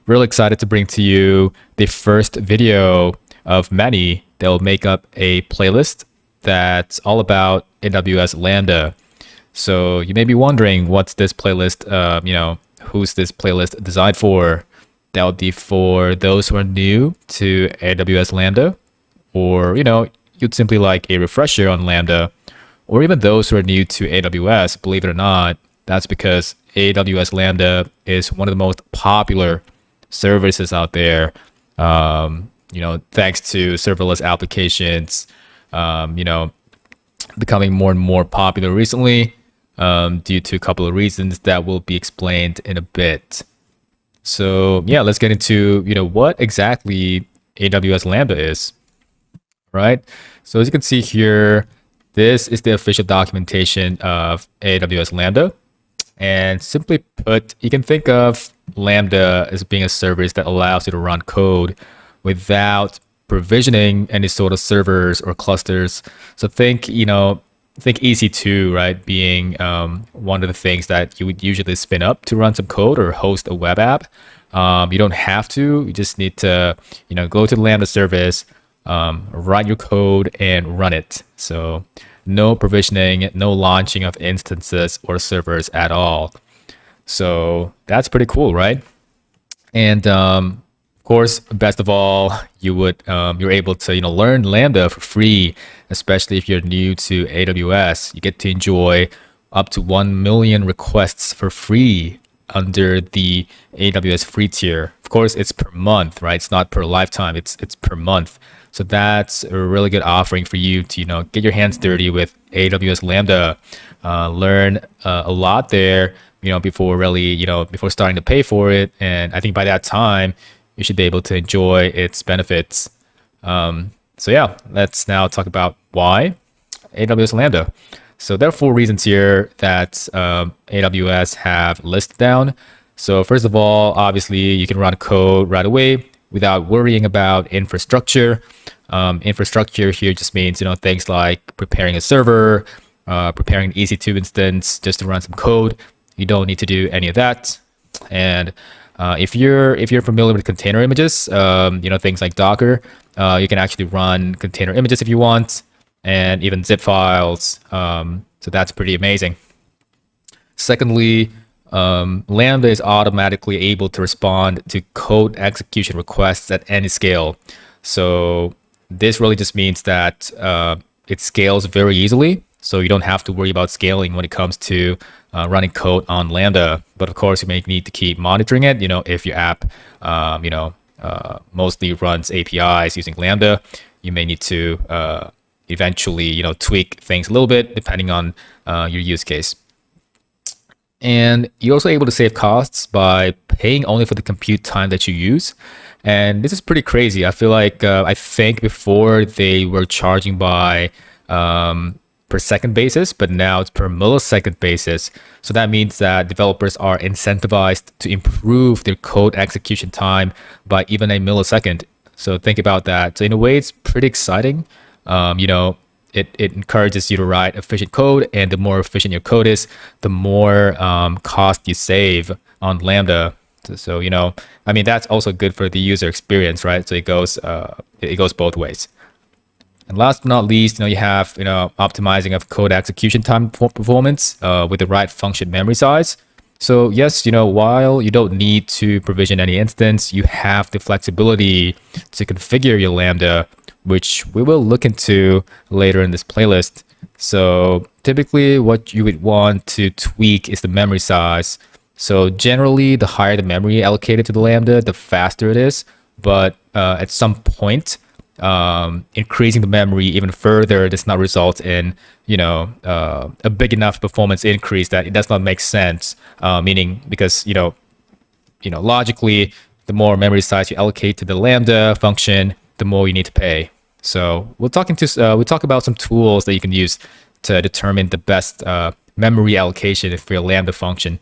really excited to bring to you the first video of many that will make up a playlist that's all about AWS Lambda. So you may be wondering, what's this playlist, who's this playlist designed for? That would be for those who are new to AWS Lambda, or, you'd simply like a refresher on Lambda, or even those who are new to AWS. Believe it or not, that's because AWS Lambda is one of the most popular services out there. Thanks to serverless applications, becoming more and more popular recently, due to a couple of reasons that will be explained in a bit. So yeah, let's get into, what exactly AWS Lambda is, right? So as you can see here, this is the official documentation of AWS Lambda. And simply put, you can think of Lambda as being a service that allows you to run code without provisioning any sort of servers or clusters. So think EC2, right, being one of the things that you would usually spin up to run some code or host a web app. You don't have to. You just need to, go to the Lambda service, write your code, and run it. So no provisioning, no launching of instances or servers at all. So that's pretty cool, right? And of course, best of all, you're able to learn Lambda for free, especially if you're new to AWS. You get to enjoy up to 1 million requests for free under the AWS free tier. Of course, it's per month, right? It's not per lifetime. It's per month. So that's a really good offering for you to get your hands dirty with AWS Lambda, learn a lot there, before really before starting to pay for it. And I think by that time, you should be able to enjoy its benefits. So yeah, let's now talk about why AWS Lambda. So there are 4 reasons here that AWS have listed down. So first of all, obviously you can run code right away without worrying about infrastructure. Infrastructure here just means things like preparing a server, preparing an EC2 instance just to run some code. You don't need to do any of that. And if you're familiar with container images, things like Docker, you can actually run container images if you want, and even zip files. So that's pretty amazing. Secondly, Lambda is automatically able to respond to code execution requests at any scale. So this really just means that it scales very easily. So you don't have to worry about scaling when it comes to running code on Lambda. But of course, you may need to keep monitoring it. If your app, mostly runs APIs using Lambda, you may need to eventually, tweak things a little bit depending on your use case. And you're also able to save costs by paying only for the compute time that you use. And this is pretty crazy. I feel like I think before they were charging by per second basis, but now it's per millisecond basis. So that means that developers are incentivized to improve their code execution time by even a millisecond. So think about that. So in a way, it's pretty exciting. It encourages you to write efficient code, and the more efficient your code is, the more cost you save on Lambda. So that's also good for the user experience, right? So it goes both ways. And last but not least, you have optimizing of code execution time performance with the right function memory size. So yes, while you don't need to provision any instance, you have the flexibility to configure your Lambda, which we will look into later in this playlist. So typically what you would want to tweak is the memory size. So generally, the higher the memory allocated to the Lambda, the faster it is. But at some point, increasing the memory even further does not result in a big enough performance increase that it does not make sense. Meaning because logically, the more memory size you allocate to the Lambda function, the more you need to pay. So we'll talk about some tools that you can use to determine the best memory allocation for your Lambda function.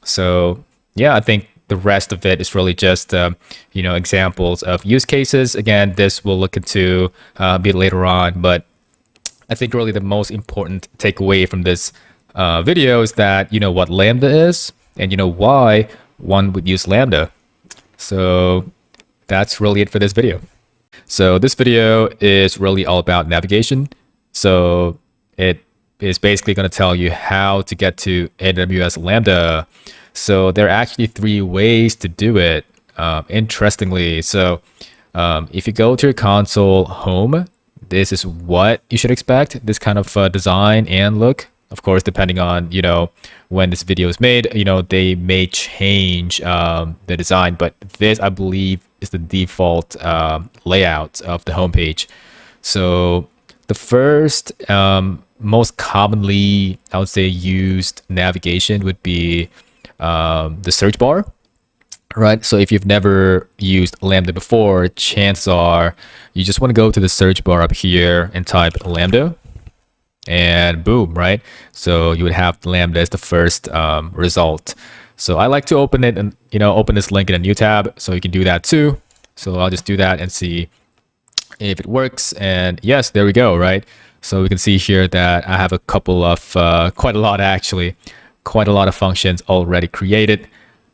So yeah, I think the rest of it is really just examples of use cases. Again, this we'll look into a bit later on, but I think really the most important takeaway from this video is that what Lambda is and why one would use Lambda. So that's really it for this video. So this video is really all about navigation. So it is basically going to tell you how to get to AWS Lambda. So there are actually 3 ways to do it, interestingly. So if you go to your console home, this is what you should expect, this kind of design and look. Of course, depending on, when this video is made, they may change the design, but this, I believe, is the default layout of the homepage. So the first, most commonly, I would say, used navigation would be the search bar, right? So if you've never used Lambda before, chances are you just want to go to the search bar up here and type Lambda. And boom, right? So you would have Lambda as the first result. So I like to open it and, open this link in a new tab. So you can do that too. So I'll just do that and see if it works. And yes, there we go, right? So we can see here that I have a couple of, quite a lot actually, quite a lot of functions already created.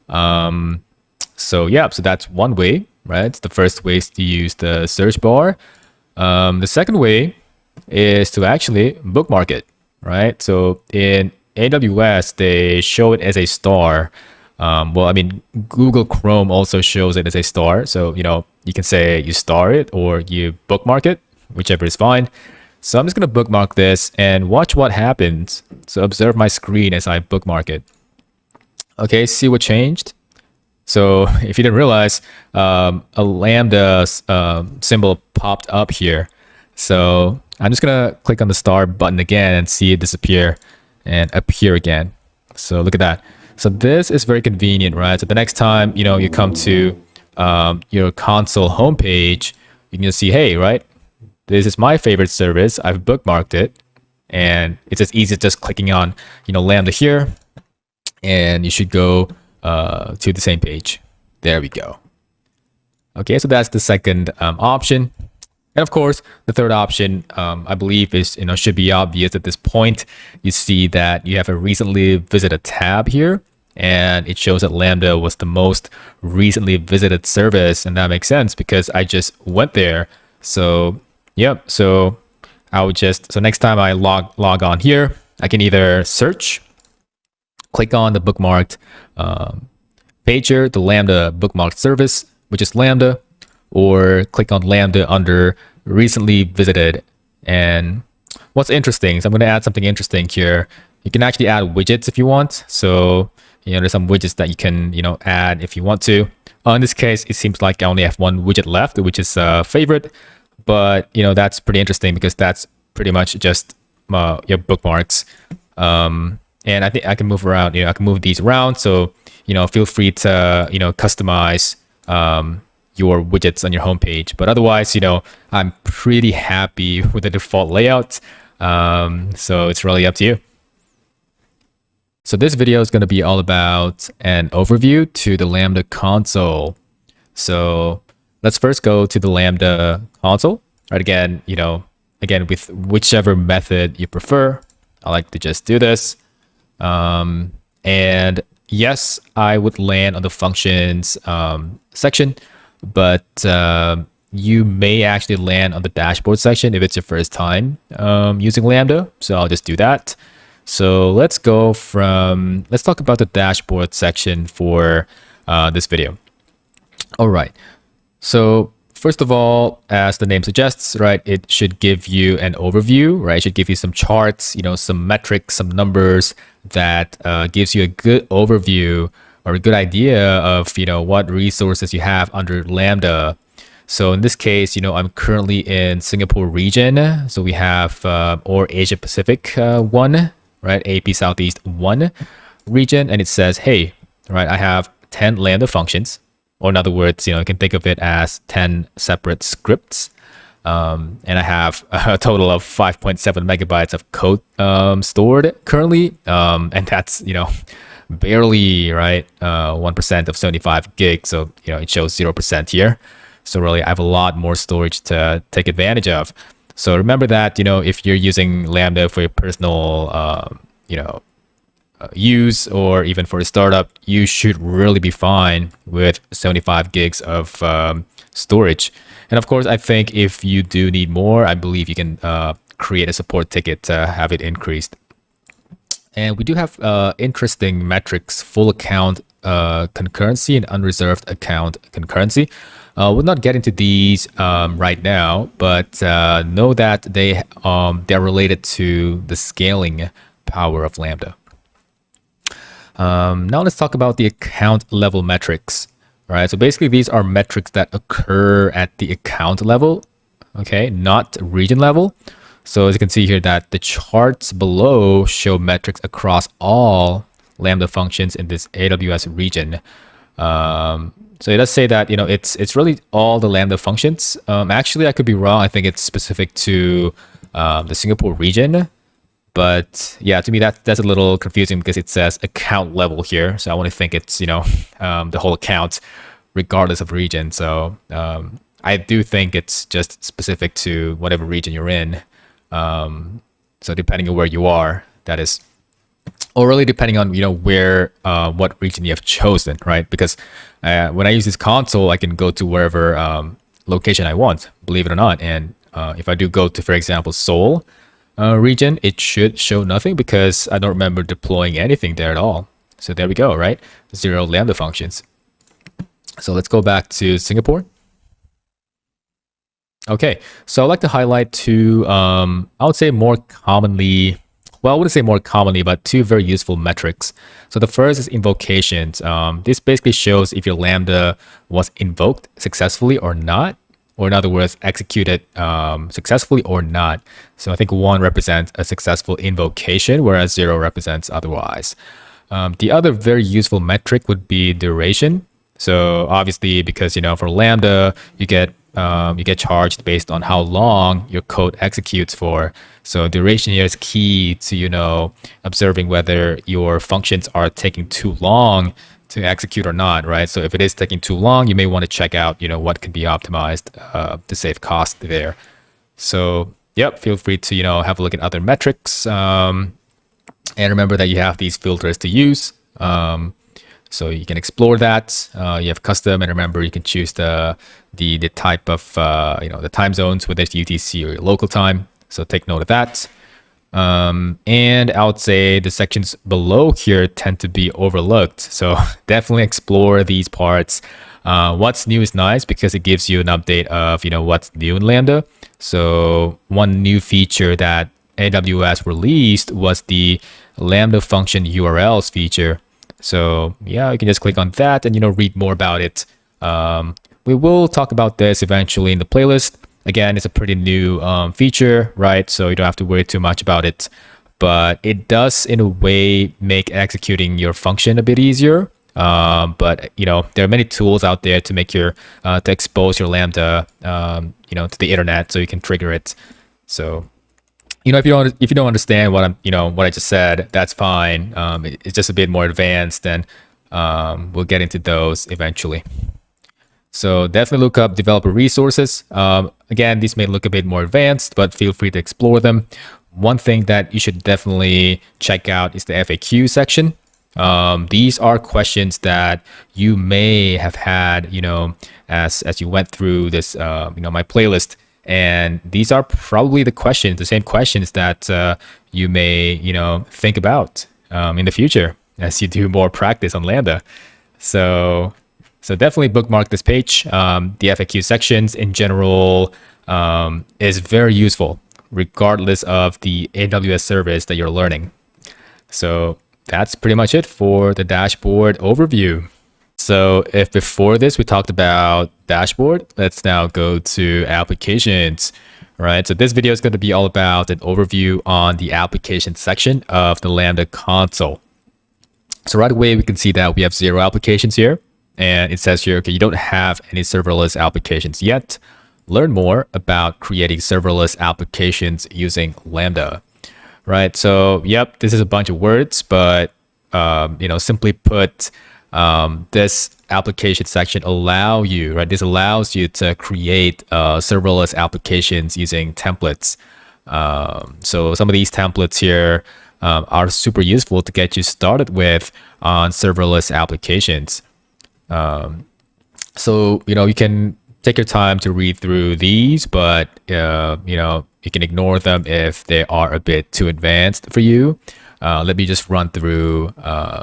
So yeah, so that's one way, right? The first way is to use the search bar. The second way is to actually bookmark it, right? So in AWS, they show it as a star. Well, I mean, Google Chrome also shows it as a star. So, you can say you star it or you bookmark it, whichever is fine. So I'm just going to bookmark this and watch what happens. So observe my screen as I bookmark it. Okay, see what changed? So if you didn't realize, a Lambda symbol popped up here. So I'm just going to click on the star button again and see it disappear and appear again. So look at that. So this is very convenient, right? So the next time, you come to your console homepage, you can just see, hey, right, this is my favorite service. I've bookmarked it. And it's as easy as just clicking on, Lambda here. And you should go to the same page. There we go. Okay, so that's the second option. And of course, the third option, I believe, is should be obvious at this point. You see that you have a recently visited tab here, and it shows that Lambda was the most recently visited service, and that makes sense because I just went there. So yep. So I would so next time I log on here, I can either search, click on the bookmarked page here, the Lambda bookmarked service, which is Lambda, or click on Lambda under recently visited. And what's interesting is I'm going to add something interesting here. You can actually add widgets if you want. So, there's some widgets that you can, add if you want to. In this case, it seems like I only have one widget left, which is favorite. But, that's pretty interesting because that's pretty much just your bookmarks. And I think I can move around, I can move these around. So, feel free to, customize your widgets on your homepage. But otherwise, I'm pretty happy with the default layout. So it's really up to you. So this video is going to be all about an overview to the Lambda console. So let's first go to the Lambda console. Right, again, again, with whichever method you prefer. I like to just do this. And yes, I would land on the functions section, but you may actually land on the dashboard section if it's your first time using Lambda. So I'll just do that. So let's talk about the dashboard section for this video. All right. So first of all, as the name suggests, right, it should give you an overview, right? It should give you some charts, some metrics, some numbers that gives you a good overview or a good idea of, what resources you have under Lambda. So in this case, I'm currently in Singapore region. So we have, or Asia Pacific 1, right? AP Southeast 1 region. And it says, hey, right, I have 10 Lambda functions. Or in other words, you can think of it as 10 separate scripts. And I have a total of 5.7 megabytes of code stored currently. And that's, barely, right, 1% of 75 gigs. So, it shows 0% here. So really, I have a lot more storage to take advantage of. So remember that, if you're using Lambda for your personal, use, or even for a startup, you should really be fine with 75 gigs of storage. And of course, I think if you do need more, I believe you can create a support ticket to have it increased. And we do have interesting metrics: full account concurrency and unreserved account concurrency. We'll not get into these right now, but know that they're related to the scaling power of Lambda. Now let's talk about the account level metrics. All right, so basically these are metrics that occur at the account level, okay, not region level. So as you can see here that the charts below show metrics across all Lambda functions in this AWS region. So it does say that, it's really all the Lambda functions. Actually, I could be wrong. I think it's specific to the Singapore region. But yeah, to me, that's a little confusing because it says account level here. So I want to think it's, the whole account regardless of region. So I do think it's just specific to whatever region you're in. So depending on where you are, that is, or really depending on, where, what region you have chosen, right? Because when I use this console, I can go to wherever location I want, believe it or not. And if I do go to, for example, Seoul region, it should show nothing because I don't remember deploying anything there at all. So there we go, right? 0 Lambda functions. So let's go back to Singapore. Okay, so I'd like to highlight two, I would say more commonly, well, I wouldn't say more commonly, but two very useful metrics. So the first is invocations. This basically shows if your Lambda was invoked successfully or not, or in other words, executed successfully or not. So I think 1 represents a successful invocation, whereas 0 represents otherwise. The other very useful metric would be duration. So obviously, because for Lambda, you get charged based on how long your code executes for. So duration here is key to observing whether your functions are taking too long to execute or not, right? So if it is taking too long, you may want to check out what can be optimized to save cost there. So yep, feel free to have a look at other metrics, and remember that you have these filters to use. So you can explore that. You have custom, and remember you can choose the type of the time zones, whether it's UTC or local time. So take note of that. And I would say the sections below here tend to be overlooked. So definitely explore these parts. What's new is nice because it gives you an update of what's new in Lambda. So one new feature that AWS released was the Lambda function URLs feature. So yeah, you can just click on that and read more about it. We will talk about this eventually in the playlist. Again, it's a pretty new feature, right? So you don't have to worry too much about it, but it does in a way make executing your function a bit easier. But there are many tools out there to make to expose your Lambda to the internet so you can trigger it. So if you don't understand what what I just said, that's fine. It's just a bit more advanced, and we'll get into those eventually. So definitely look up developer resources. Again, these may look a bit more advanced, but feel free to explore them. One thing that you should definitely check out is the FAQ section. These are questions that you may have had, as you went through this, my playlist. And these are probably the same questions that you may, think about in the future as you do more practice on Lambda. So definitely bookmark this page. The FAQ sections in general is very useful, regardless of the AWS service that you're learning. So that's pretty much it for the dashboard overview. So if before this we talked about dashboard, let's now go to applications. Right, so this video is going to be all about an overview on the application section of the Lambda console. So right away we can see that we have 0 applications here. And it says here, okay, you don't have any serverless applications yet. Learn more about creating serverless applications using Lambda, right? So, yep, this is a bunch of words, but, simply put, this application section this allows you to create serverless applications using templates. So some of these templates here are super useful to get you started with on serverless applications. So, you can take your time to read through these, but, you can ignore them if they are a bit too advanced for you. Let me just run through,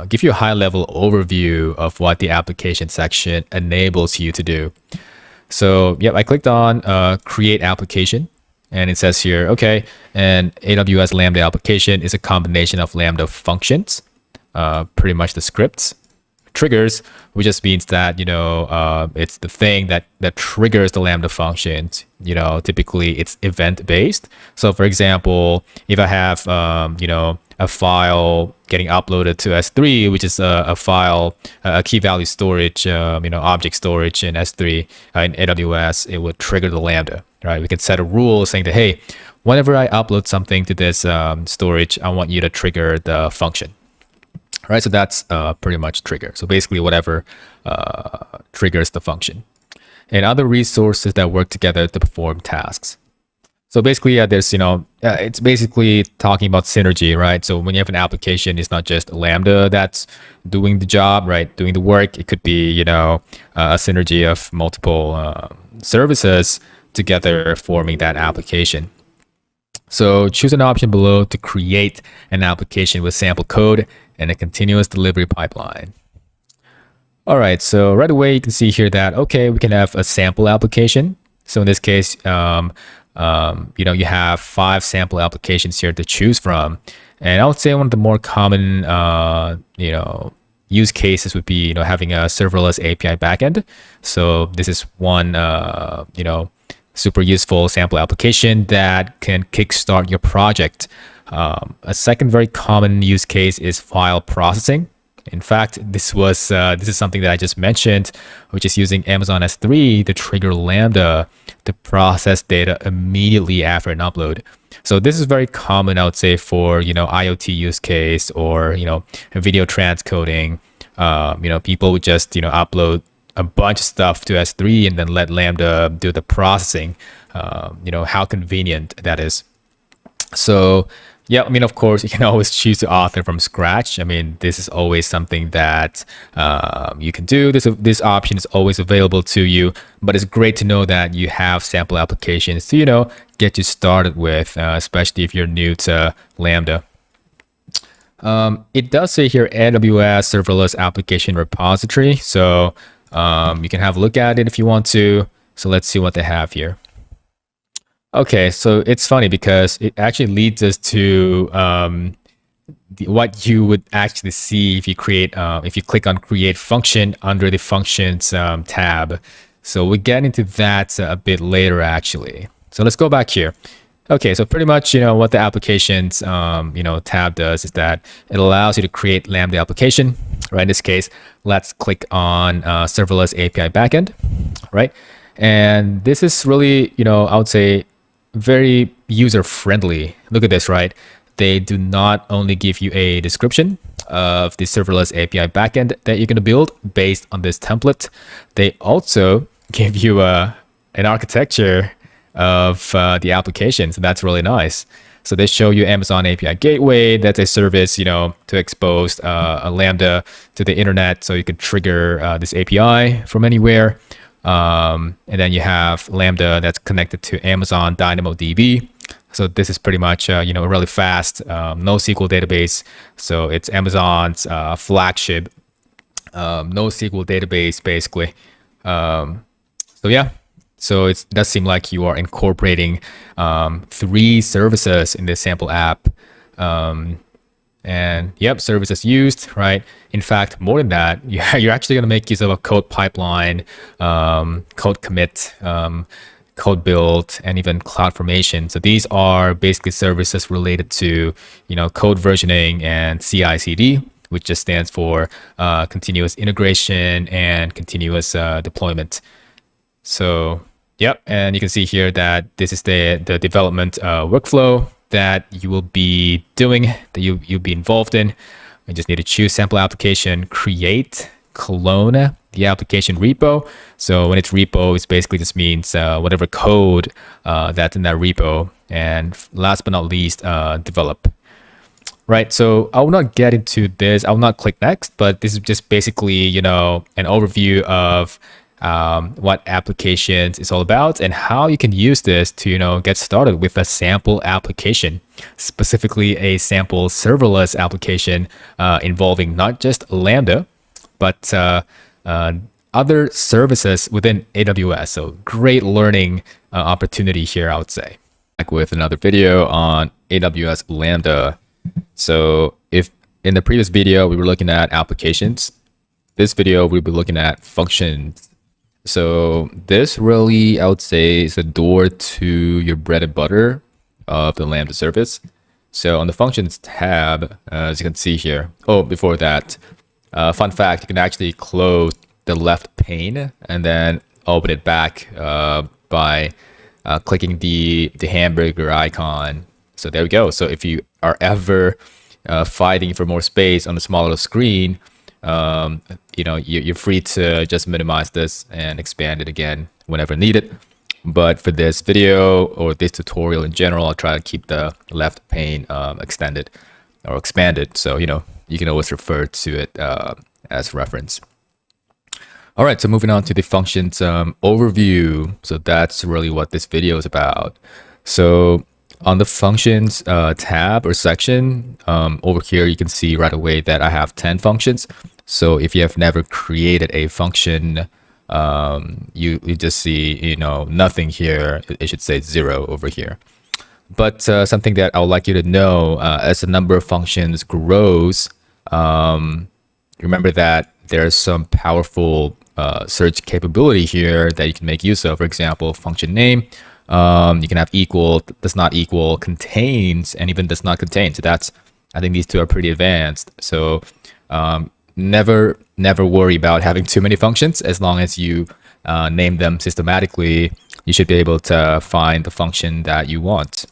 give you a high-level overview of what the application section enables you to do. So, I clicked on Create Application, and it says here, okay, an AWS Lambda application is a combination of Lambda functions, pretty much the scripts, triggers, which just means that it's the thing that triggers the Lambda functions. Typically it's event based. So for example, if I have a file getting uploaded to S3, which is a file, a key value storage, object storage in S3 in AWS, it would trigger the Lambda, right? We can set a rule saying that, hey, whenever I upload something to this storage, I want you to trigger the function. Right, so that's pretty much trigger. So basically whatever triggers the function. And other resources that work together to perform tasks. So basically, there's, it's basically talking about synergy, right? So when you have an application, it's not just Lambda that's doing the job, right? Doing the work. It could be, a synergy of multiple services together forming that application. So choose an option below to create an application with sample code and a continuous delivery pipeline. All right, so right away you can see here that, okay, we can have a sample application. So in this case, you have 5 sample applications here to choose from. And I would say one of the more common, use cases would be, having a serverless API backend. So this is one, super useful sample application that can kickstart your project. A second very common use case is file processing. In fact, this is something that I just mentioned, which is using Amazon S3 to trigger Lambda to process data immediately after an upload. So this is very common, I would say, for IoT use case or video transcoding. People would just upload a bunch of stuff to S3 and then let Lambda do the processing. How convenient that is. So of course, you can always choose to author from scratch. This is always something that you can do. This option is always available to you, but it's great to know that you have sample applications to, get you started with, especially if you're new to Lambda. It does say here AWS Serverless Application Repository. So you can have a look at it if you want to. So let's see what they have here. Okay, so it's funny because it actually leads us to what you would actually see if you click on Create Function under the Functions tab. So we get into that a bit later, actually. So let's go back here. Okay, so pretty much, what the Applications, tab does is that it allows you to create Lambda application. Right, in this case, let's click on Serverless API Backend. Right, and this is really, I would say, very user-friendly. Look at this, right? They do not only give you a description of the serverless API backend that you're going to build based on this template. They also give you an architecture of the application. So that's really nice. So they show you Amazon API Gateway. That's a service, to expose a Lambda to the internet so you can trigger this API from anywhere. And then you have Lambda that's connected to Amazon DynamoDB. So this is pretty much, a really fast NoSQL database. So it's Amazon's flagship NoSQL database, basically. So it does seem like you are incorporating 3 services in this sample app. And services used, right? In fact, more than that, you're actually going to make use of a code pipeline, code commit, code build, and even CloudFormation. So these are basically services related to, code versioning and CI/CD, which just stands for continuous integration and continuous deployment. So, and you can see here that this is the development workflow that you will be doing, that you'll be involved in. You just need to choose sample application, create, clone the application repo. So when it's repo, it basically just means whatever code that's in that repo. And last but not least, develop. Right, so I will not get into this. I will not click next, but this is just basically, you know, an overview of what applications is all about and how you can use this to, you know, get started with a sample application, specifically a sample serverless application involving not just Lambda, but other services within AWS. So great learning opportunity here, I would say. Back with another video on AWS Lambda. So if in the previous video we were looking at applications, this video we'll be looking at functions. So this really, I would say, is the door to your bread and butter of the Lambda service. So on the functions tab, as you can see here. Oh, before that, fun fact, you can actually close the left pane and then open it back by clicking the hamburger icon. So there we go. So if you are ever fighting for more space on a smaller screen, you know, you're free to just minimize this and expand it again whenever needed. But for this video or this tutorial in general, I'll try to keep the left pane extended or expanded. So, you know, you can always refer to it as reference. All right, so moving on to the functions overview. So that's really what this video is about. So on the functions tab or section over here, you can see right away that I have 10 functions. So if you have never created a function, you just see, you know, nothing here. It should say 0 over here. But something that I would like you to know, as the number of functions grows, remember that there's some powerful search capability here that you can make use of. For example, function name. You can have equal, does not equal, contains, and even does not contain. So that's, I think these two are pretty advanced. So never worry about having too many functions. As long as you name them systematically, you should be able to find the function that you want.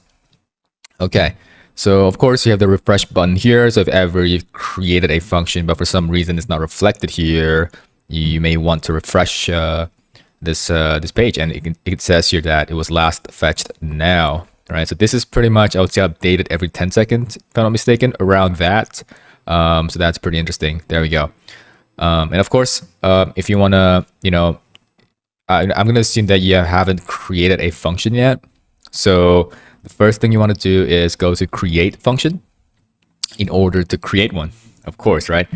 Okay, so of course you have the refresh button here. So if ever you've created a function, but for some reason it's not reflected here, you may want to refresh this page, and it says here that it was last fetched now. Right, so this is pretty much, I would say, updated every 10 seconds, if I'm not mistaken, around that. So that's pretty interesting. There we go. And of course, if you want to, you know, I'm going to assume that you haven't created a function yet. So the first thing you want to do is go to create function in order to create one, of course, right?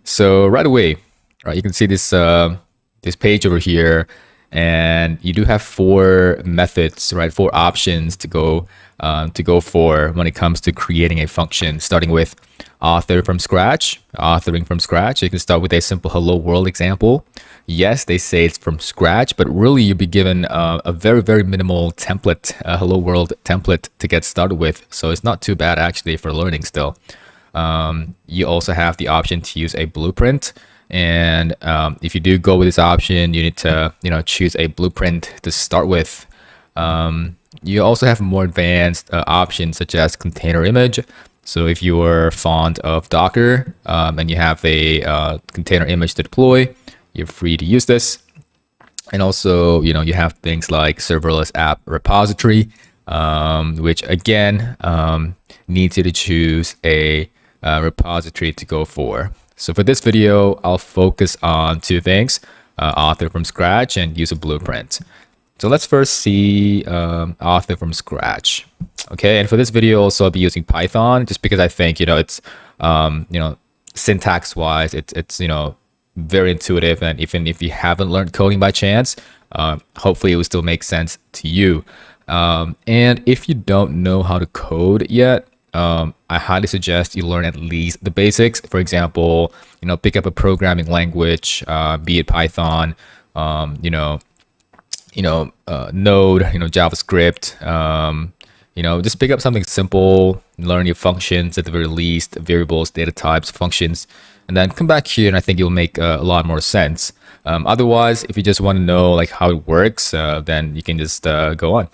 So right away, right, you can see this this page over here, and you do have 4 methods, right? 4 options to go for when it comes to creating a function, starting with authoring from scratch. You can start with a simple hello world example. Yes, they say it's from scratch, but really you'll be given a very, very minimal template, a hello world template to get started with. So it's not too bad actually for learning still. You also have the option to use a blueprint. And if you do go with this option, you need to, you know, choose a blueprint to start with. You also have more advanced options such as container image. So if you are fond of Docker and you have a container image to deploy, you're free to use this. And also, you know, you have things like serverless app repository, which again needs you to choose a repository to go for. So for this video, I'll focus on 2 things, author from scratch and use a blueprint. So let's first see author from scratch. Okay, and for this video also I'll be using Python just because I think, you know, it's, you know, syntax wise, it's, you know, very intuitive. And even if you haven't learned coding by chance, hopefully it will still make sense to you. And if you don't know how to code yet, I highly suggest you learn at least the basics. For example, you know, pick up a programming language, be it Python, Node, JavaScript, you know, just pick up something simple, learn your functions at the very least, variables, data types, functions, and then come back here and I think it'll make a lot more sense. Otherwise, if you just want to know like how it works, then you can just go on.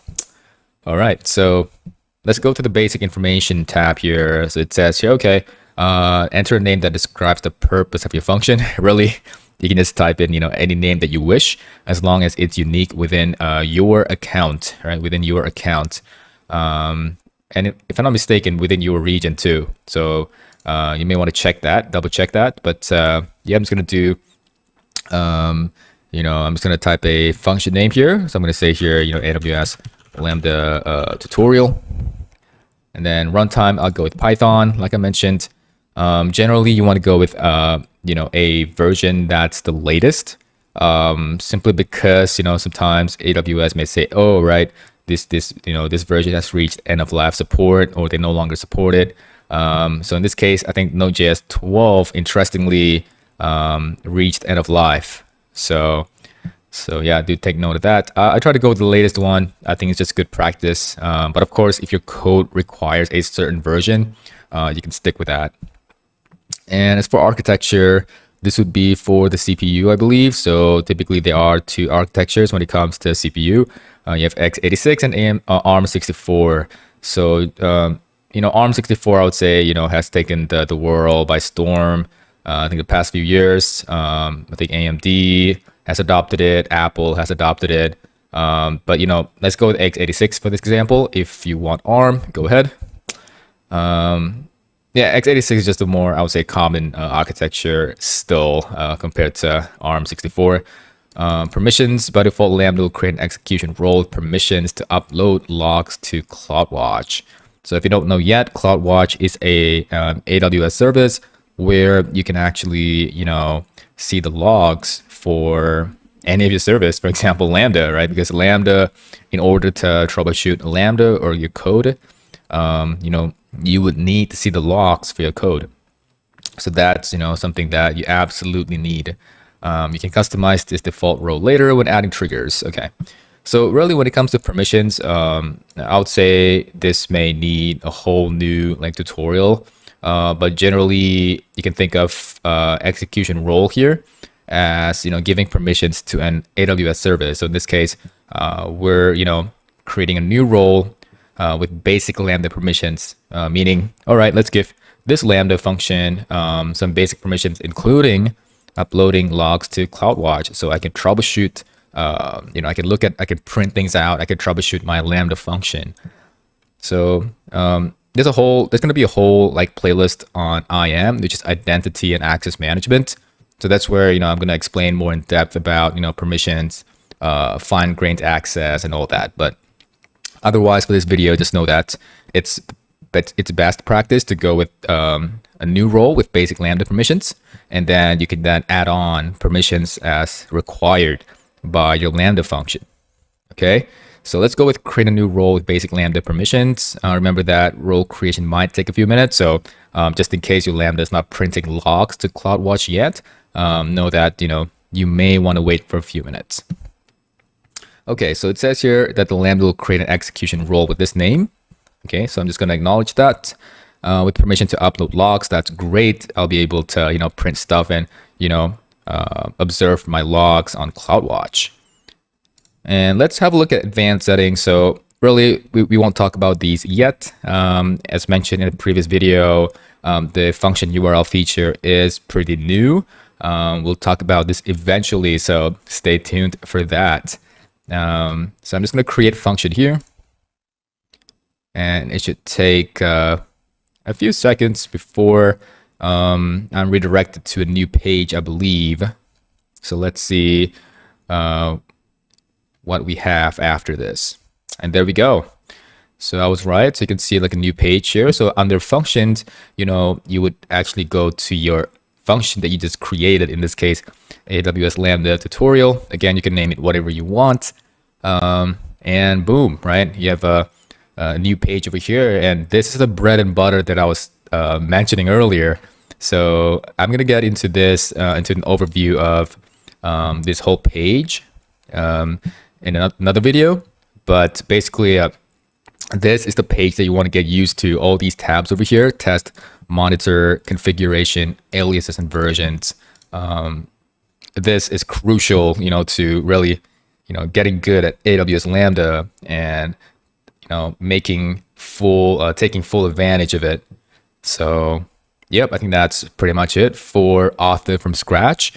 All right, so let's go to the basic information tab here. So it says here, okay, enter a name that describes the purpose of your function. Really, you can just type in, you know, any name that you wish, as long as it's unique within your account, right? Within your account. and if I'm not mistaken, within your region too. So you may want to check that, double check that. But yeah, I'm just gonna do, I'm just gonna type a function name here. So I'm gonna say here, AWS Lambda tutorial, and then runtime. I'll go with Python, like I mentioned. Generally, you want to go with a version that's the latest. Simply because sometimes AWS may say, oh right, this version has reached end of life support, or they no longer support it. So in this case, I think Node.js 12 interestingly reached end of life. So yeah, do take note of that. I try to go with the latest one. I think it's just good practice. But of course, if your code requires a certain version, you can stick with that. And as for architecture, this would be for the CPU, I believe. So typically there are two architectures when it comes to CPU. You have x86 and ARM64. So, ARM64, I would say, has taken the world by storm. I think the past few years, I think AMD has adopted it. Apple has adopted it. But, let's go with x86 for this example. If you want ARM, go ahead. Yeah, x86 is just a more, I would say, common architecture still compared to ARM64. Permissions, by default, Lambda will create an execution role with permissions to upload logs to CloudWatch. So if you don't know yet, CloudWatch is a AWS service where you can actually, see the logs for any of your service, for example, Lambda, right? Because Lambda, in order to troubleshoot Lambda or your code, you would need to see the logs for your code. So that's, something that you absolutely need. You can customize this default role later when adding triggers. Okay. So really when it comes to permissions, I would say this may need a whole new tutorial. But generally you can think of execution role here as, giving permissions to an AWS service. So in this case, we're, creating a new role with basic Lambda permissions, meaning, all right, let's give this Lambda function some basic permissions, including uploading logs to CloudWatch, so I can troubleshoot. I can print things out. I can troubleshoot my Lambda function. So there's going to be a whole playlist on IAM, which is identity and access management. So that's where I'm going to explain more in depth about permissions, fine-grained access, and all that. But otherwise, for this video, just know that it's best practice to go with a new role with basic Lambda permissions, and then you can then add on permissions as required by your Lambda function. Okay, so let's go with create a new role with basic Lambda permissions. Remember that role creation might take a few minutes, so just in case your Lambda is not printing logs to CloudWatch yet, know that you may want to wait for a few minutes. Okay, so it says here that the Lambda will create an execution role with this name. Okay, so I'm just going to acknowledge that. With permission to upload logs, that's great. I'll be able to, print stuff and, observe my logs on CloudWatch. And let's have a look at advanced settings. So really, we won't talk about these yet. As mentioned in the previous video, the function URL feature is pretty new. We'll talk about this eventually, so stay tuned for that. So I'm just going to create a function here, and it should take a few seconds before I'm redirected to a new page, I believe. So let's see what we have after this. And there we go. So I was right. So you can see a new page here. So under functions, you would actually go to your function that you just created, in this case, AWS Lambda tutorial. Again, you can name it whatever you want. And boom, right? You have a new page over here. And this is the bread and butter that I was mentioning earlier. So I'm going to get into this, into an overview of this whole page in another video. But basically, this is the page that you want to get used to. All these tabs over here: test, monitor, configuration, aliases, and versions. This is crucial, to really, getting good at AWS Lambda and, taking full advantage of it. So, yep, I think that's pretty much it for author from scratch.